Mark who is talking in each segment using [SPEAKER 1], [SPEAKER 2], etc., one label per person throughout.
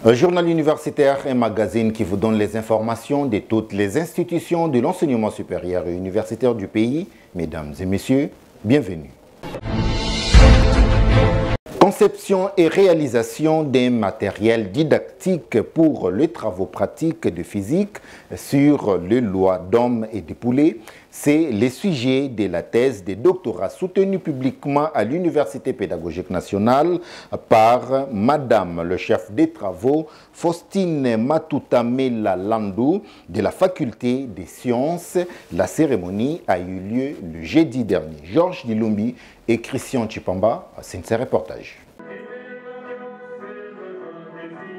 [SPEAKER 1] Un journal universitaire, un magazine qui vous donne les informations de toutes les institutions de l'enseignement supérieur et universitaire du pays. Mesdames et messieurs, bienvenue. Conception et réalisation d'un matériel didactique pour les travaux pratiques de physique sur les lois d'hommes et de poulets, c'est le sujet de la thèse de doctorat soutenue publiquement à l'Université pédagogique nationale par Madame le chef des travaux Faustine Matutamela Landou de la faculté des sciences. La cérémonie a eu lieu le jeudi dernier. Georges Dilumbi et Christian Chipamba, c'est un reportage.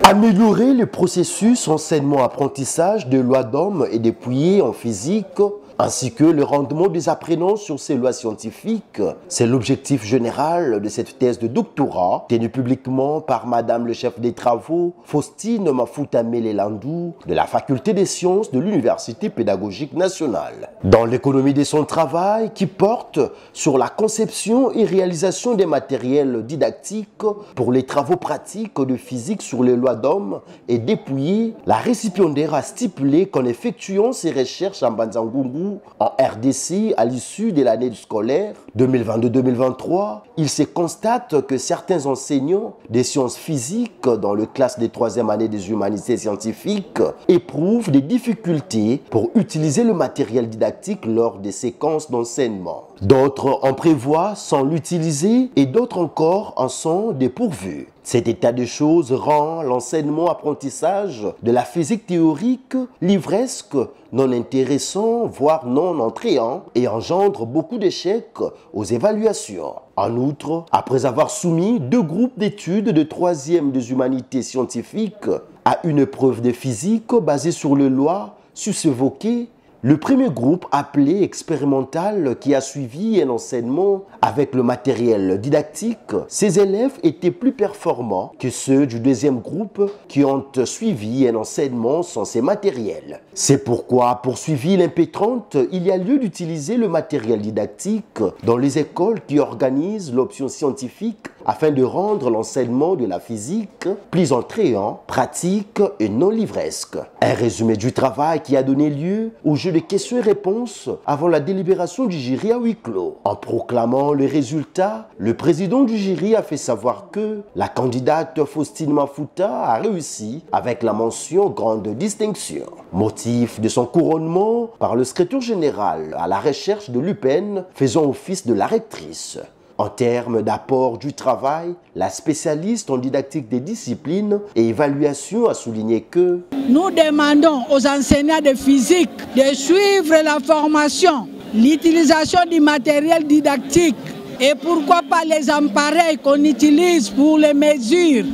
[SPEAKER 2] Améliorer le processus enseignement-apprentissage de lois d'hommes et dépouiller en physique, ainsi que le rendement des apprenants sur ces lois scientifiques. C'est l'objectif général de cette thèse de doctorat, tenue publiquement par Madame le chef des travaux, Faustine Matutamela Landou, de la faculté des sciences de l'Université pédagogique nationale. Dans l'économie de son travail, qui porte sur la conception et réalisation des matériels didactiques pour les travaux pratiques de physique sur les lois d'hommes et dépouillés, la récipiendaire a stipulé qu'en effectuant ses recherches en Banzangungu, en RDC, à l'issue de l'année scolaire 2022-2023, il se constate que certains enseignants des sciences physiques dans le classe des 3e année des humanités scientifiques éprouvent des difficultés pour utiliser le matériel didactique lors des séquences d'enseignement. D'autres en prévoient sans l'utiliser et d'autres encore en sont dépourvus. Cet état de choses rend l'enseignement-apprentissage de la physique théorique livresque, non intéressant, voire non entrant, et engendre beaucoup d'échecs aux évaluations. En outre, après avoir soumis 2 groupes d'études de 3e des humanités scientifiques à une épreuve de physique basée sur les lois sus-évoquées, le premier groupe, appelé expérimental, qui a suivi un enseignement avec le matériel didactique, ces élèves étaient plus performants que ceux du deuxième groupe qui ont suivi un enseignement sans ces matériels. C'est pourquoi, poursuivit l'impétrante, il y a lieu d'utiliser le matériel didactique dans les écoles qui organisent l'option scientifique afin de rendre l'enseignement de la physique plus entrant, pratique et non livresque. Un résumé du travail qui a donné lieu au jeu de questions et réponses avant la délibération du jury à huis clos. En proclamant le résultat, le président du jury a fait savoir que la candidate Faustine Mafuta a réussi avec la mention grande distinction. Motif de son couronnement par le secrétaire général à la recherche de l'UPEN faisant office de la rectrice. En termes d'apport du travail, la spécialiste en didactique des disciplines et évaluation a souligné que
[SPEAKER 3] nous demandons aux enseignants de physique de suivre la formation, l'utilisation du matériel didactique et pourquoi pas les appareils qu'on utilise pour les mesures,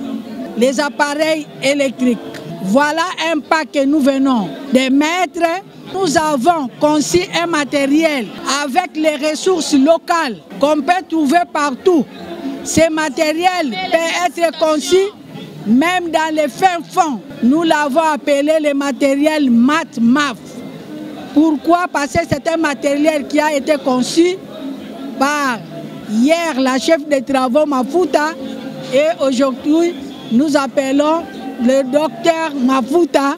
[SPEAKER 3] les appareils électriques. Voilà un pas que nous venons de mettre. Nous avons conçu un matériel avec les ressources locales qu'on peut trouver partout. Ce matériel peut être conçu même dans les fins fonds. Nous l'avons appelé le matériel MATMAF. Pourquoi? Parce que c'est un matériel qui a été conçu par hier la chef des travaux Mafuta et aujourd'hui nous appelons le docteur Mafuta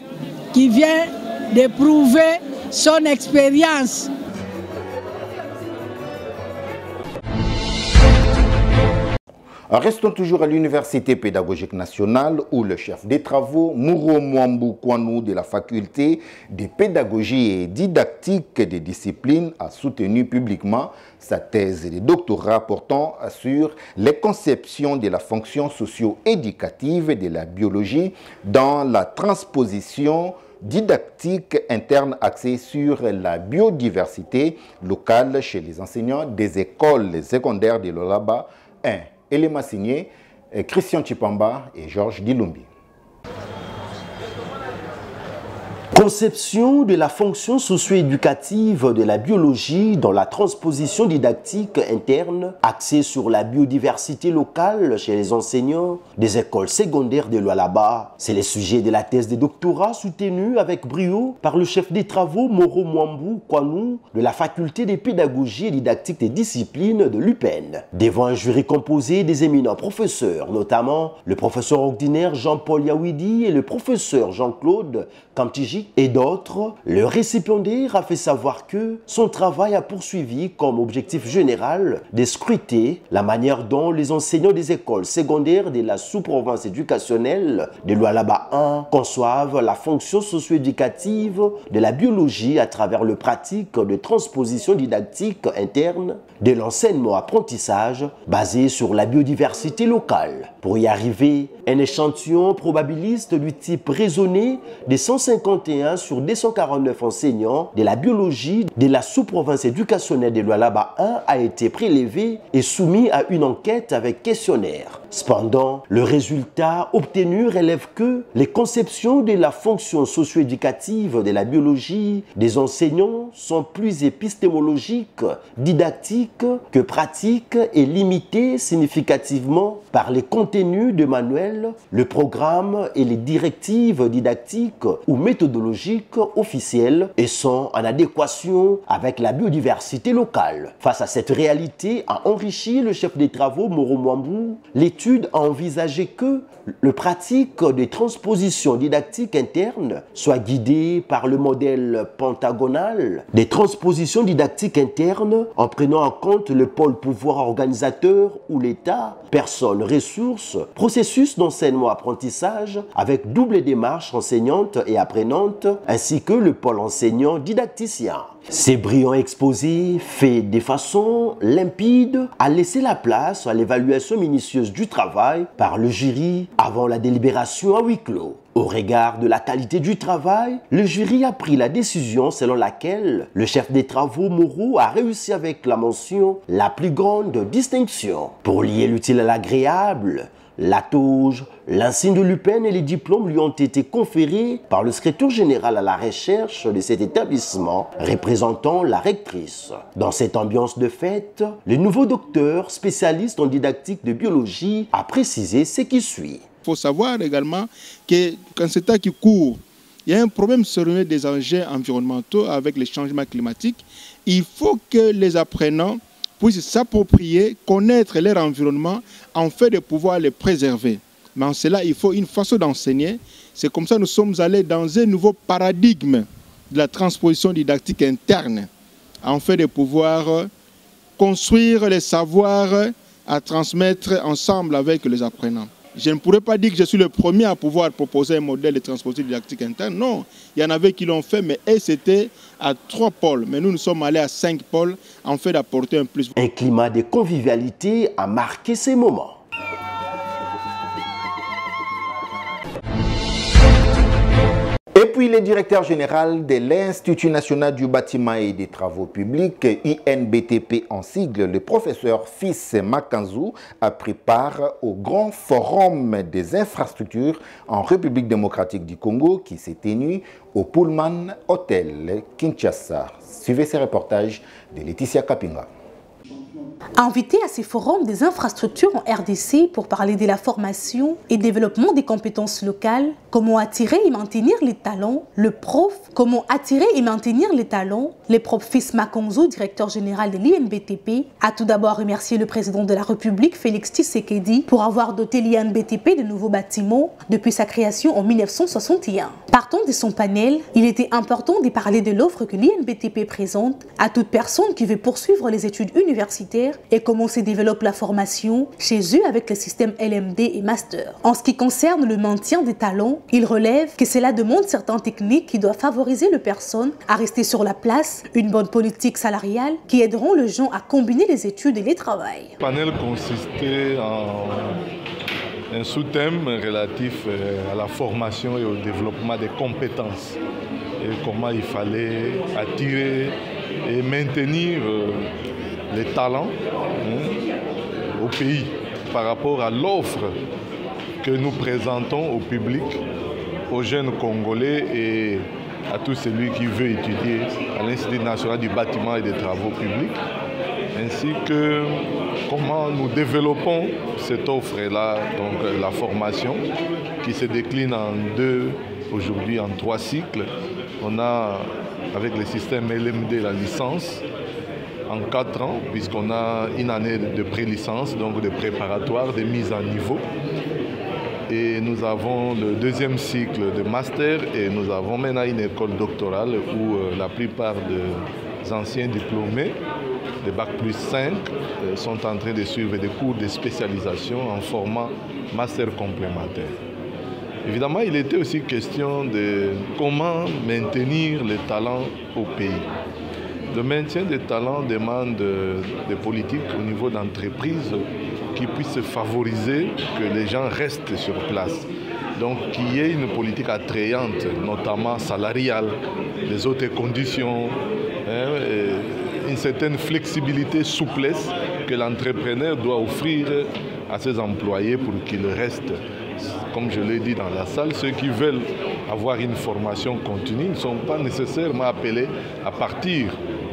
[SPEAKER 3] qui vient de prouver son expérience.
[SPEAKER 1] Restons toujours à l'Université pédagogique nationale où le chef des travaux, Mouro Mwambu Kwanou de la faculté de pédagogie et didactique des disciplines a soutenu publiquement sa thèse de doctorat portant sur les conceptions de la fonction socio-éducative de la biologie dans la transposition didactique interne axée sur la biodiversité locale chez les enseignants des écoles secondaires de l'Olaba 1. Élément signé Christian Chipamba et Georges Dilumbi.
[SPEAKER 2] Conception de la fonction socio-éducative de la biologie dans la transposition didactique interne axée sur la biodiversité locale chez les enseignants des écoles secondaires de Lualaba. C'est le sujet de la thèse de doctorat soutenue avec brio par le chef des travaux Moro Mwambou Kwanou de la faculté de pédagogie et didactique des disciplines de l'UPEN. Devant un jury composé des éminents professeurs, notamment le professeur ordinaire Jean-Paul Yawidi et le professeur Jean-Claude Kamtiji et d'autres, le récipiendaire a fait savoir que son travail a poursuivi comme objectif général de scruter la manière dont les enseignants des écoles secondaires de la sous-province éducationnelle de Lualaba 1 conçoivent la fonction socio-éducative de la biologie à travers le pratique de transposition didactique interne de l'enseignement-apprentissage basé sur la biodiversité locale. Pour y arriver, un échantillon probabiliste du type raisonné de 151 sur 249 enseignants de la biologie de la sous-province éducationnelle de Lualaba 1 a été prélevé et soumis à une enquête avec questionnaire. Cependant, le résultat obtenu relève que les conceptions de la fonction socio-éducative de la biologie des enseignants sont plus épistémologiques, didactiques que pratiques et limitées significativement par les contenus de manuels, le programme et les directives didactiques ou méthodologiques officielles et sont en adéquation avec la biodiversité locale. Face à cette réalité, a enrichi le chef des travaux Moro Mwambou l'étude a envisagé que le pratique des transpositions didactiques internes soit guidé par le modèle pentagonal des transpositions didactiques internes en prenant en compte le pôle pouvoir organisateur ou l'État, personnes, ressources, processus d'enseignement-apprentissage avec double démarche enseignante et apprenante ainsi que le pôle enseignant didacticien. Ces brillants exposés, faits de façon limpide, a laissé la place à l'évaluation minutieuse du travail par le jury avant la délibération à huis clos. Au regard de la qualité du travail, le jury a pris la décision selon laquelle le chef des travaux Moro a réussi avec la mention « la plus grande distinction ». Pour lier l'utile à l'agréable, la toge, l'insigne de l'UPEN et les diplômes lui ont été conférés par le secrétaire général à la recherche de cet établissement, représentant la rectrice. Dans cette ambiance de fête, le nouveau docteur, spécialiste en didactique de biologie, a précisé ce qui suit.
[SPEAKER 4] Il faut savoir également que quand c'est temps qui court, il y a un problème sérieux des enjeux environnementaux avec les changements climatiques. Il faut que les apprenants puissent s'approprier, connaître leur environnement, en fait de pouvoir les préserver. Mais en cela, il faut une façon d'enseigner. C'est comme ça que nous sommes allés dans un nouveau paradigme de la transposition didactique interne, en fait de pouvoir construire les savoirs à transmettre ensemble avec les apprenants. Je ne pourrais pas dire que je suis le premier à pouvoir proposer un modèle de transposition didactique interne. Non, il y en avait qui l'ont fait, mais c'était à 3 pôles. Mais nous sommes allés à 5 pôles, en fait d'apporter un plus.
[SPEAKER 2] Un climat de convivialité a marqué ces moments.
[SPEAKER 1] Et puis le directeur général de l'Institut national du bâtiment et des travaux publics, INBTP en sigle, le professeur Fils Makanzou, a pris part au grand forum des infrastructures en République démocratique du Congo qui s'est tenu au Pullman Hotel Kinshasa. Suivez ces reportages de Laetitia Kapinga.
[SPEAKER 5] Invité à ces forums des infrastructures en RDC pour parler de la formation et développement des compétences locales, comment attirer et maintenir les talents, le prof, comment attirer et maintenir les talents, le prof Fils Makanzou, directeur général de l'INBTP, a tout d'abord remercié le président de la République, Félix Tshisekedi, pour avoir doté l'INBTP de nouveaux bâtiments depuis sa création en 1961. Partant de son panel, il était important de parler de l'offre que l'INBTP présente à toute personne qui veut poursuivre les études universitaires et comment se développe la formation chez eux avec le système LMD et Master. En ce qui concerne le maintien des talents, il relève que cela demande certaines techniques qui doivent favoriser les personnes à rester sur la place, une bonne politique salariale qui aideront les gens à combiner les études et les travails.
[SPEAKER 6] Le panel consistait en un sous-thème relatif à la formation et au développement des compétences et comment il fallait attirer et maintenir les talents au pays par rapport à l'offre que nous présentons au public, aux jeunes Congolais et à tout celui qui veut étudier à l'Institut national du bâtiment et des travaux publics, ainsi que comment nous développons cette offre-là, donc la formation, qui se décline en deux, aujourd'hui en 3 cycles. On a, avec le système LMD, la licence en 4 ans, puisqu'on a une année de pré-licence, donc de préparatoire, de mise à niveau. Et nous avons le 2e cycle de master et nous avons maintenant une école doctorale où la plupart des anciens diplômés de Bac plus 5 sont en train de suivre des cours de spécialisation en format master complémentaire. Évidemment, il était aussi question de comment maintenir les talents au pays. Le maintien des talents demande des politiques au niveau d'entreprise qui puissent favoriser que les gens restent sur place. Donc qu'il y ait une politique attrayante, notamment salariale, des autres conditions, une certaine flexibilité, souplesse que l'entrepreneur doit offrir à ses employés pour qu'ils restent. Comme je l'ai dit dans la salle, ceux qui veulent avoir une formation continue ne sont pas nécessairement appelés à partir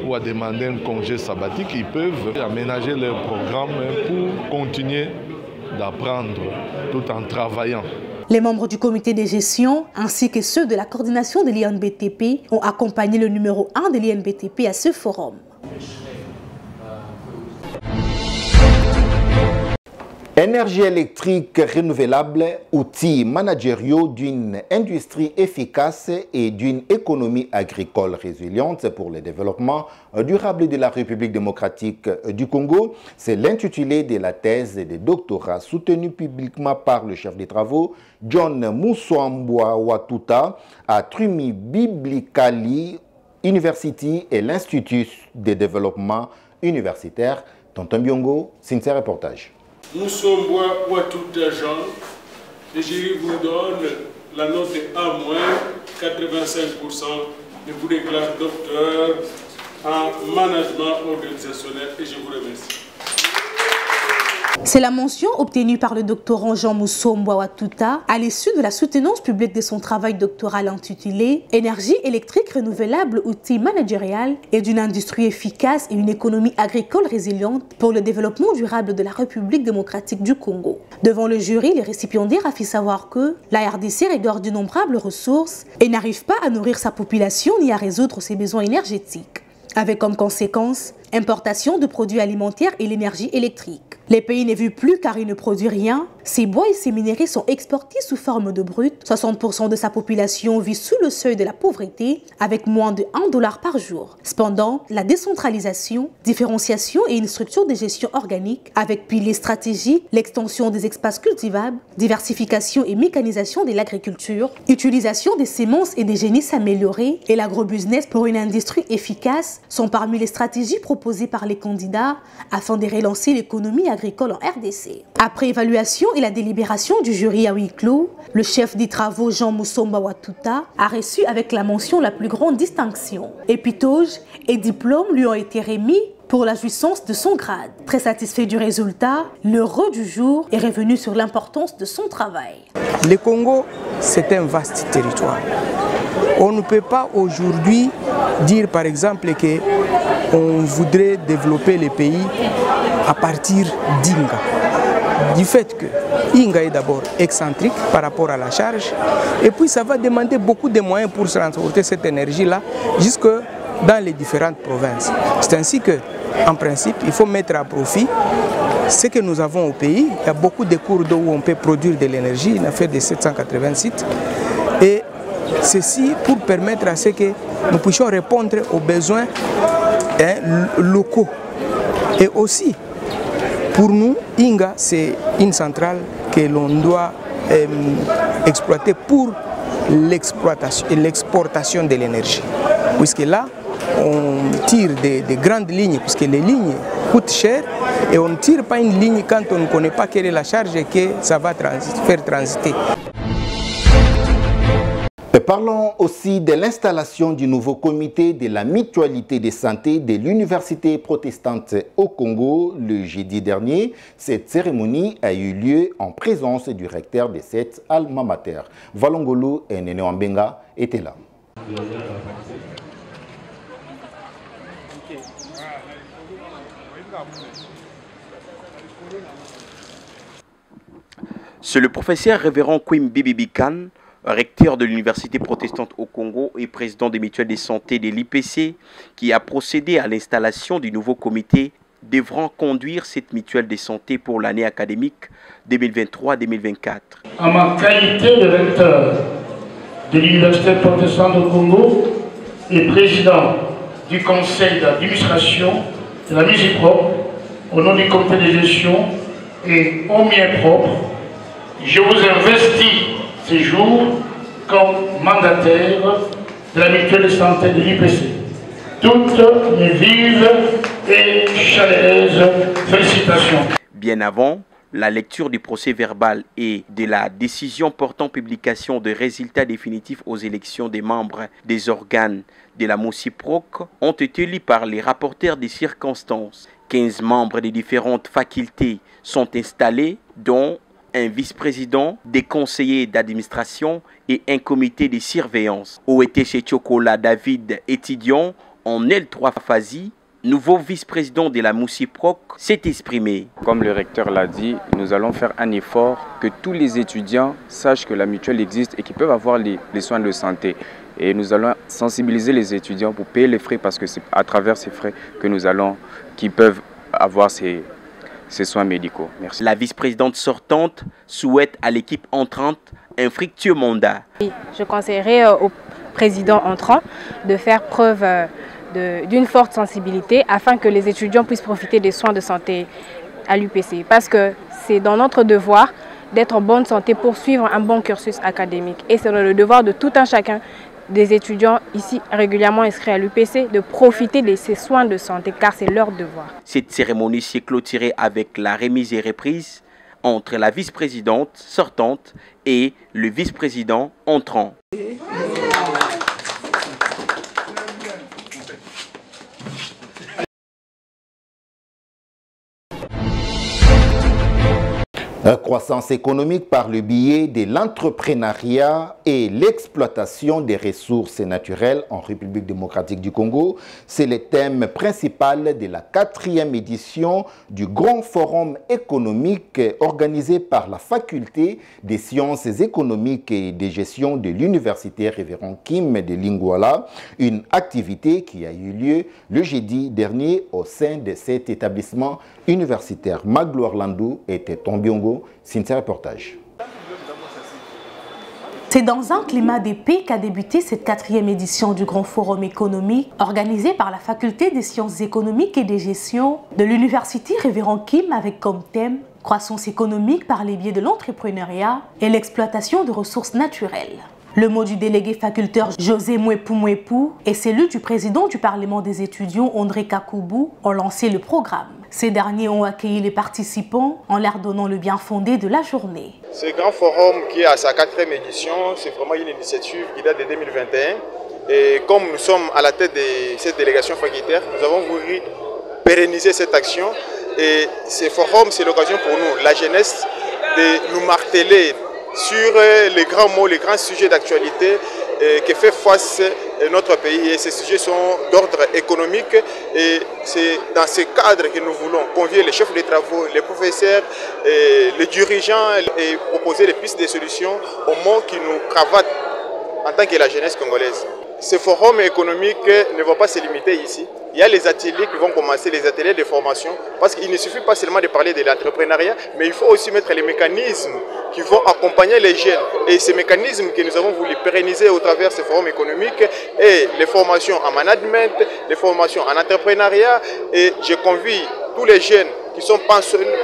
[SPEAKER 6] ou à demander un congé sabbatique. Ils peuvent aménager leur programme pour continuer d'apprendre tout en travaillant.
[SPEAKER 5] Les membres du comité de gestion ainsi que ceux de la coordination de l'INBTP ont accompagné le numéro 1 de l'INBTP à ce forum.
[SPEAKER 1] Énergie électrique renouvelable, outils managériaux d'une industrie efficace et d'une économie agricole résiliente pour le développement durable de la République démocratique du Congo. C'est l'intitulé de la thèse de doctorat soutenue publiquement par le chef des travaux John Muswambwa Watuta à Trumi Biblikali University et l'Institut de développement universitaire. Tonton Biongo, sincère reportage.
[SPEAKER 7] Muswambwa Watuta Jean, le jury vous donne la note de A-, 85%, et vous déclare docteur en management organisationnel et je vous remercie.
[SPEAKER 5] C'est la mention obtenue par le doctorant Jean Muswambwa Watuta à l'issue de la soutenance publique de son travail doctoral intitulé « Énergie électrique renouvelable, outils managérial et d'une industrie efficace et une économie agricole résiliente pour le développement durable de la République démocratique du Congo ». Devant le jury, le récipiendaire a fait savoir que la RDC regorge d'innombrables ressources et n'arrive pas à nourrir sa population ni à résoudre ses besoins énergétiques, avec comme conséquence importation de produits alimentaires et l'énergie électrique. Les pays ne vivent plus car ils ne produisent rien. Ces bois et ces minéraux sont exportés sous forme de brut. 60% de sa population vit sous le seuil de la pauvreté avec moins de $1 par jour. Cependant, la décentralisation, différenciation et une structure de gestion organique avec piliers stratégiques, l'extension des espaces cultivables, diversification et mécanisation de l'agriculture, utilisation des semences et des génisses améliorées et l'agrobusiness pour une industrie efficace sont parmi les stratégies proposées par les candidats afin de relancer l'économie agricole en RDC. Après évaluation et la délibération du jury à huis clos, le chef des travaux Jean Muswambwa Watuta a reçu avec la mention la plus grande distinction. Épitoge et diplôme lui ont été remis pour la jouissance de son grade. Très satisfait du résultat, l'heureux du jour est revenu sur l'importance de son travail.
[SPEAKER 8] Le Congo, c'est un vaste territoire. On ne peut pas aujourd'hui dire par exemple qu'on voudrait développer le pays à partir d'Inga. Du fait que Inga est d'abord excentrique par rapport à la charge et puis ça va demander beaucoup de moyens pour transporter cette énergie-là jusque dans les différentes provinces. C'est ainsi que, en principe, il faut mettre à profit ce que nous avons au pays. Il y a beaucoup de cours d'eau où on peut produire de l'énergie, il y a fait de 780 sites. Et ceci pour permettre à ce que nous puissions répondre aux besoins locaux. Et aussi, pour nous, Inga, c'est une centrale que l'on doit exploiter pour l'exportation de l'énergie. Puisque là, on tire des grandes lignes, puisque les lignes coûtent cher, et on ne tire pas une ligne quand on ne connaît pas quelle est la charge et que ça va faire transiter.
[SPEAKER 1] Parlons aussi de l'installation du nouveau comité de la mutualité de santé de l'Université protestante au Congo le jeudi dernier. Cette cérémonie a eu lieu en présence du recteur de cette alma mater. Valongolo et Nene Wambenga étaient là.
[SPEAKER 9] C'est le professeur révérend Kwim Bibibi Khan, recteur de l'Université protestante au Congo et président des mutuelles de santé de l'IPC, qui a procédé à l'installation du nouveau comité devront conduire cette mutuelle de santé pour l'année académique 2023-2024.
[SPEAKER 10] En ma qualité de recteur de l'Université protestante au Congo et président du conseil d'administration de la MUSIPROP, au nom du comité de gestion et au mien propre, je vous investis ce jour comme mandataire de la mutuelle de santé de l'IPC. Toutes mes vives et chaleureuses félicitations.
[SPEAKER 9] Bien avant la lecture du procès verbal et de la décision portant publication des résultats définitifs aux élections des membres des organes de la MUSIPROC ont été lus par les rapporteurs des circonstances. 15 membres des différentes facultés sont installés, dont un vice-président, des conseillers d'administration et un comité de surveillance. Oete Chokola David étudiant en L3 Fazi, nouveau vice-président de la MUSIPROC, s'est exprimé.
[SPEAKER 11] Comme le recteur l'a dit, nous allons faire un effort que tous les étudiants sachent que la mutuelle existe et qu'ils peuvent avoir les soins de santé. Et nous allons sensibiliser les étudiants pour payer les frais parce que c'est à travers ces frais que qu'ils peuvent avoir ces soins médicaux. Merci.
[SPEAKER 9] La vice-présidente sortante souhaite à l'équipe entrante un fructueux mandat.
[SPEAKER 12] Je conseillerais au président entrant de faire preuve d'une forte sensibilité afin que les étudiants puissent profiter des soins de santé à l'UPC. Parce que c'est dans notre devoir d'être en bonne santé pour suivre un bon cursus académique. Et c'est le devoir de tout un chacun des étudiants ici régulièrement inscrits à l'UPC de profiter de ces soins de santé car c'est leur devoir.
[SPEAKER 9] Cette cérémonie s'est clôturée avec la remise et reprise entre la vice-présidente sortante et le vice-président entrant.
[SPEAKER 1] Croissance économique par le biais de l'entrepreneuriat et l'exploitation des ressources naturelles en République démocratique du Congo, c'est le thème principal de la 4e édition du Grand Forum économique organisé par la Faculté des sciences économiques et de gestion de l'Université Révérend Kim de Lingwala, une activité qui a eu lieu le jeudi dernier au sein de cet établissement universitaire. Maglo Orlando était Tombiongo. C'est un reportage.
[SPEAKER 5] C'est dans un climat de paix qu'a débuté cette 4e édition du Grand Forum économique organisé par la Faculté des sciences économiques et de gestion de l'Université Révérend Kim avec comme thème croissance économique par les biais de l'entrepreneuriat et l'exploitation de ressources naturelles. Le mot du délégué facultaire José Mouepou et celui du président du Parlement des étudiants André Kakoubou ont lancé le programme. Ces derniers ont accueilli les participants en leur donnant le bien fondé de la journée.
[SPEAKER 13] Ce grand forum qui est à sa 4e édition, c'est vraiment une initiative qui date de 2021. Et comme nous sommes à la tête de cette délégation facultaire, nous avons voulu pérenniser cette action. Et ce forum, c'est l'occasion pour nous, la jeunesse, de nous marteler sur les grands mots, les grands sujets d'actualité que fait face notre pays. Et ces sujets sont d'ordre économique et c'est dans ce cadre que nous voulons convier les chefs de travaux, les professeurs, les dirigeants et proposer les pistes de solutions aux mots qui nous cravatent en tant que la jeunesse congolaise. Ce forum économique ne va pas se limiter ici. Il y a les ateliers qui vont commencer, les ateliers de formation, parce qu'il ne suffit pas seulement de parler de l'entrepreneuriat, mais il faut aussi mettre les mécanismes qui vont accompagner les jeunes. Et ces mécanismes que nous avons voulu pérenniser au travers de ce forum économique, et les formations en management, les formations en entrepreneuriat, et je convie tous les jeunes qui sont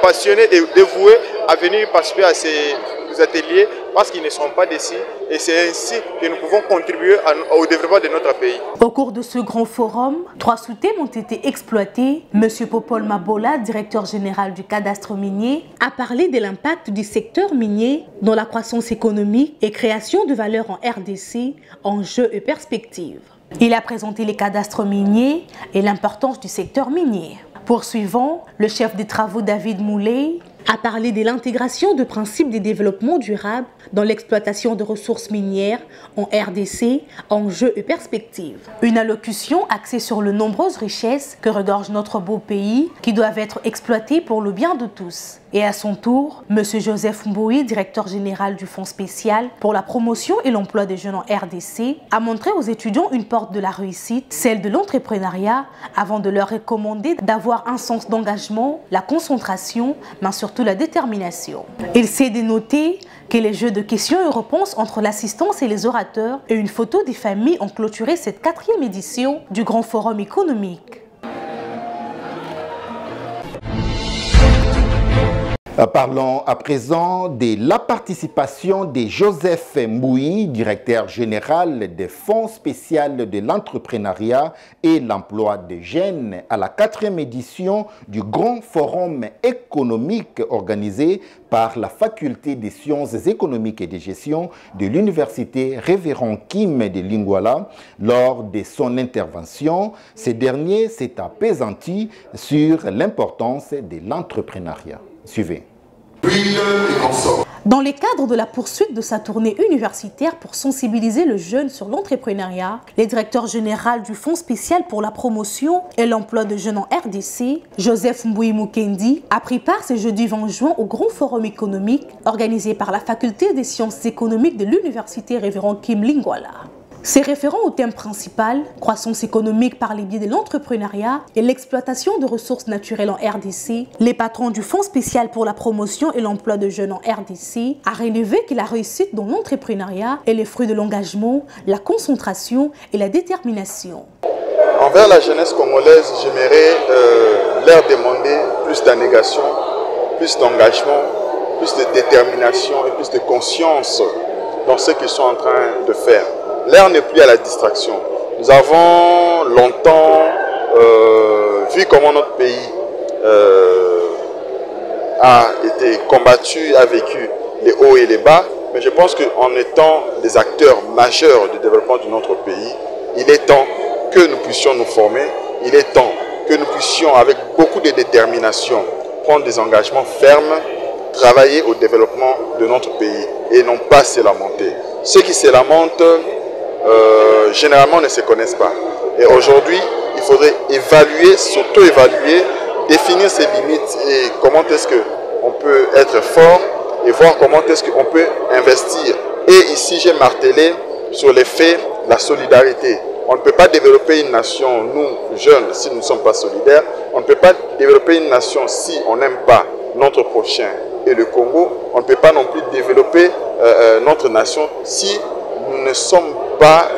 [SPEAKER 13] passionnés et dévoués à venir participer à ces ateliers parce qu'ils ne sont pas d'ici et c'est ainsi que nous pouvons contribuer au développement de notre pays.
[SPEAKER 5] Au cours de ce grand forum, 3 sous-thèmes ont été exploités. Monsieur Popol Mabola, directeur général du cadastre minier, a parlé de l'impact du secteur minier dans la croissance économique et création de valeur en RDC, enjeux et perspectives. Il a présenté les cadastres miniers et l'importance du secteur minier. Poursuivant, le chef des travaux David Moulay a parlé de l'intégration de principes des développements durables dans l'exploitation de ressources minières en RDC, enjeux et perspectives. Une allocution axée sur les nombreuses richesses que regorge notre beau pays qui doivent être exploitées pour le bien de tous. Et à son tour, M. Joseph Mboui, directeur général du Fonds spécial pour la promotion et l'emploi des jeunes en RDC, a montré aux étudiants une porte de la réussite, celle de l'entrepreneuriat, avant de leur recommander d'avoir un sens d'engagement, la concentration, mais surtout la détermination. Il s'est dénoté que les jeux de questions et réponses entre l'assistance et les orateurs et une photo des familles ont clôturé cette 4e édition du Grand Forum économique.
[SPEAKER 1] Parlons à présent de la participation de Joseph Mboui, directeur général des Fonds spéciaux de l'entrepreneuriat et l'emploi des jeunes, à la 4e édition du Grand Forum économique organisé par la Faculté des sciences économiques et de gestion de l'Université Révérend Kim de Lingwala. Lors de son intervention, ce dernier s'est appesanti sur l'importance de l'entrepreneuriat. Suivez.
[SPEAKER 5] Dans le cadre de la poursuite de sa tournée universitaire pour sensibiliser le jeune sur l'entrepreneuriat, le directeur général du Fonds spécial pour la promotion et l'emploi de jeunes en RDC, Joseph Mboui Mukendi, a pris part ce jeudi 20 juin au Grand Forum économique organisé par la Faculté des sciences économiques de l'Université Révérend Kim Lingwala. C'est référent au thème principal, croissance économique par les biais de l'entrepreneuriat et l'exploitation de ressources naturelles en RDC, les patrons du Fonds spécial pour la promotion et l'emploi de jeunes en RDC a relevé que la réussite dans l'entrepreneuriat est le fruit de l'engagement, la concentration et la détermination.
[SPEAKER 13] Envers la jeunesse congolaise, j'aimerais leur demander plus d'abnégation, plus d'engagement, plus de détermination et plus de conscience dans ce qu'ils sont en train de faire. L'heure n'est plus à la distraction. Nous avons longtemps vu comment notre pays a été combattu, a vécu les hauts et les bas. Mais je pense qu'en étant des acteurs majeurs du développement de notre pays, il est temps que nous puissions nous former. Il est temps que nous puissions, avec beaucoup de détermination, prendre des engagements fermes, travailler au développement de notre pays et non pas se lamenter. Ceux qui se lamentent, généralement ne se connaissent pas. Et aujourd'hui, il faudrait évaluer, s'auto-évaluer, définir ses limites et comment est-ce qu'on peut être fort et voir comment est-ce qu'on peut investir. Et ici, j'ai martelé sur l'effet de la solidarité. On ne peut pas développer une nation, nous, jeunes, si nous ne sommes pas solidaires. On ne peut pas développer une nation si on n'aime pas notre prochain. Et le Congo, on ne peut pas non plus développer notre nation si nous ne sommes pas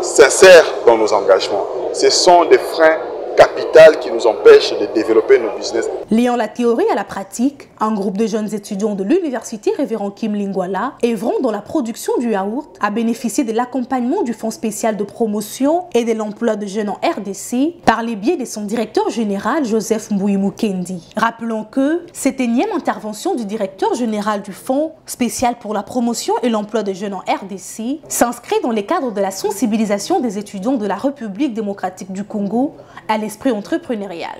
[SPEAKER 13] sincères dans nos engagements. Ce sont des freins capitaux qui nous empêchent de développer nos business.
[SPEAKER 5] Liant la théorie à la pratique, un groupe de jeunes étudiants de l'Université Révérend Kim Lingwala, œuvrant dans la production du yaourt, a bénéficié de l'accompagnement du Fonds spécial de promotion et de l'emploi de jeunes en RDC par les biais de son directeur général Joseph Mboui Mukendi. Rappelons que cette énième intervention du directeur général du Fonds spécial pour la promotion et l'emploi de jeunes en RDC s'inscrit dans le cadre de la sensibilisation des étudiants de la République démocratique du Congo à l'esprit entrepreneurial.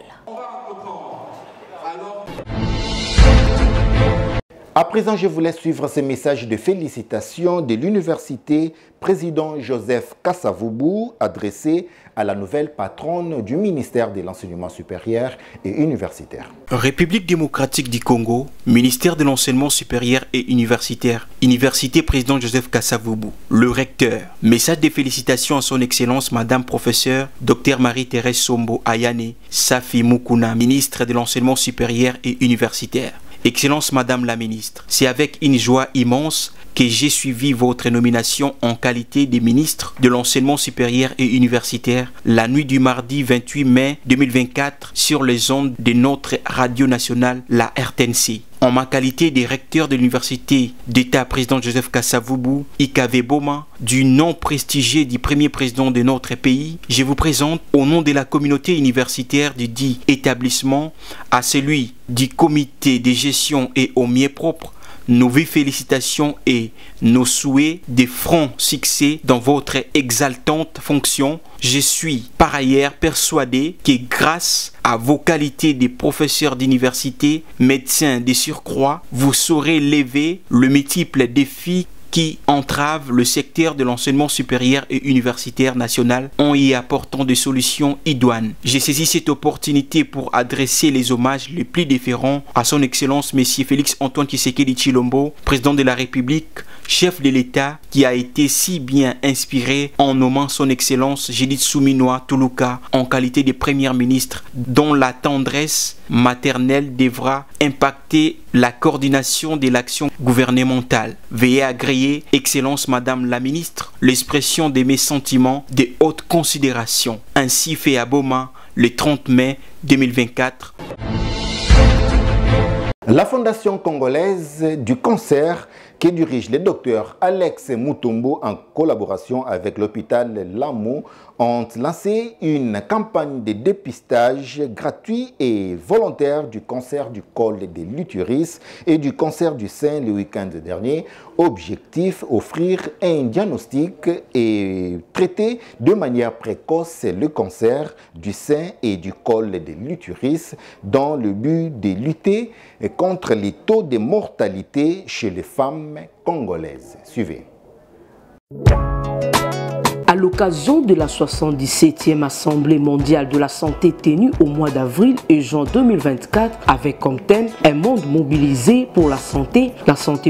[SPEAKER 1] À présent, je vous laisse suivre ce message de félicitations de l'université président Joseph Kasavubu adressé à la nouvelle patronne du ministère de l'enseignement supérieur et universitaire.
[SPEAKER 9] République démocratique du Congo, ministère de l'enseignement supérieur et universitaire, université président Joseph Kasavubu, le recteur. Message de félicitations à son excellence Madame professeure Dr Marie-Thérèse Sombo Ayane Safi Mukuna, ministre de l'enseignement supérieur et universitaire. Excellence Madame la Ministre, c'est avec une joie immense que j'ai suivi votre nomination en qualité de ministre de l'enseignement supérieur et universitaire la nuit du mardi 28 mai 2024 sur les ondes de notre radio nationale, la RTNC. En ma qualité de recteur de l'université d'État président Joseph Kasavubu Ikave Boma, du nom prestigieux du premier président de notre pays, je vous présente au nom de la communauté universitaire du dit établissement, à celui du comité de gestion et au mieux propre, nos vives félicitations et nos souhaits de francs succès dans votre exaltante fonction. Je suis par ailleurs persuadé que grâce à vos qualités de professeur d'université, médecin de surcroît, vous saurez lever le multiple défi qui entrave le secteur de l'enseignement supérieur et universitaire national en y apportant des solutions idoines. J'ai saisi cette opportunité pour adresser les hommages les plus déférents à son Excellence Monsieur Félix Antoine Tshisekedi Tshilombo, président de la République, chef de l'État, qui a été si bien inspiré en nommant son Excellence Judith Suminwa Tuluka en qualité de Premier ministre, dont la tendresse maternelle devra impacter la coordination de l'action gouvernementale. Veuillez agréer, Excellence Madame la Ministre, l'expression de mes sentiments de haute considération. Ainsi fait à Boma le 30 mai 2024.
[SPEAKER 1] La Fondation congolaise du cancer que dirige le docteur Alex Mutombo en collaboration avec l'hôpital Lamo ont lancé une campagne de dépistage gratuit et volontaire du cancer du col de l'utérus et du cancer du sein le week-end dernier. Objectif, offrir un diagnostic et traiter de manière précoce le cancer du sein et du col de l'utérus dans le but de lutter contre les taux de mortalité chez les femmes congolaises. Suivez.
[SPEAKER 14] À l'occasion de la 77e Assemblée mondiale de la santé tenue au mois d'avril et juin 2024 avec comme thème « Un monde mobilisé pour la santé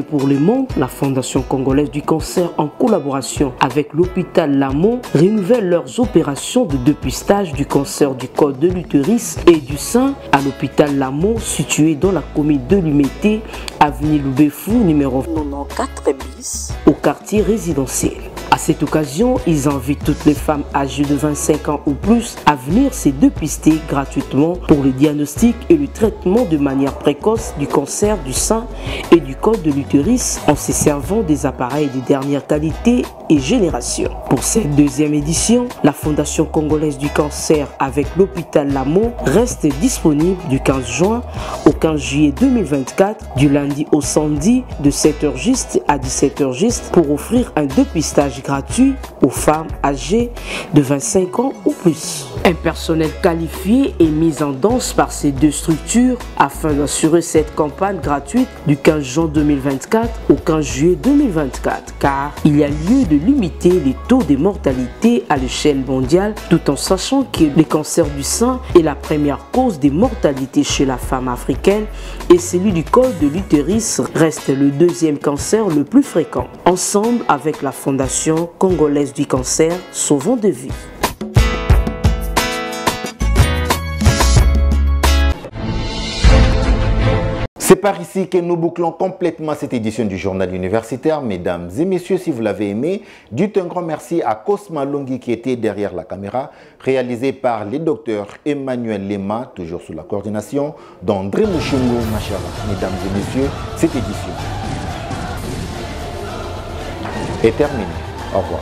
[SPEAKER 14] pour le monde », la Fondation congolaise du cancer en collaboration avec l'hôpital Lamo renouvelle leurs opérations de dépistage du cancer du col de l'utérus et du sein à l'hôpital Lamo situé dans la commune de Limete, avenue Loubefou, numéro 94 bis, au quartier résidentiel. À cette occasion, ils invitent toutes les femmes âgées de 25 ans ou plus à venir se dépister gratuitement pour le diagnostic et le traitement de manière précoce du cancer du sein et du col de l'utérus en se servant des appareils de dernière qualité et génération. Pour cette deuxième édition, la Fondation congolaise du cancer avec l'hôpital Lamo reste disponible du 15 juin au 15 juillet 2024, du lundi au samedi de 7h juste à 17h juste pour offrir un dépistage gratuit aux femmes âgées de 25 ans ou plus. Un personnel qualifié est mis en danse par ces deux structures afin d'assurer cette campagne gratuite du 15 juin 2024 au 15 juillet 2024 car il y a lieu de limiter les taux de mortalité à l'échelle mondiale tout en sachant que le cancer du sein est la première cause de mortalité chez la femme africaine et celui du col de l'utérus reste le deuxième cancer le plus fréquent. Ensemble avec la Fondation congolaise du cancer, sauvons des vies.
[SPEAKER 1] C'est par ici que nous bouclons complètement cette édition du journal universitaire. Mesdames et messieurs, si vous l'avez aimé, dites un grand merci à Cosma Longi qui était derrière la caméra, réalisé par le docteur Emmanuel Lema, toujours sous la coordination d'André Mouchungo Machara. Mesdames et messieurs, cette édition est terminée. Au revoir.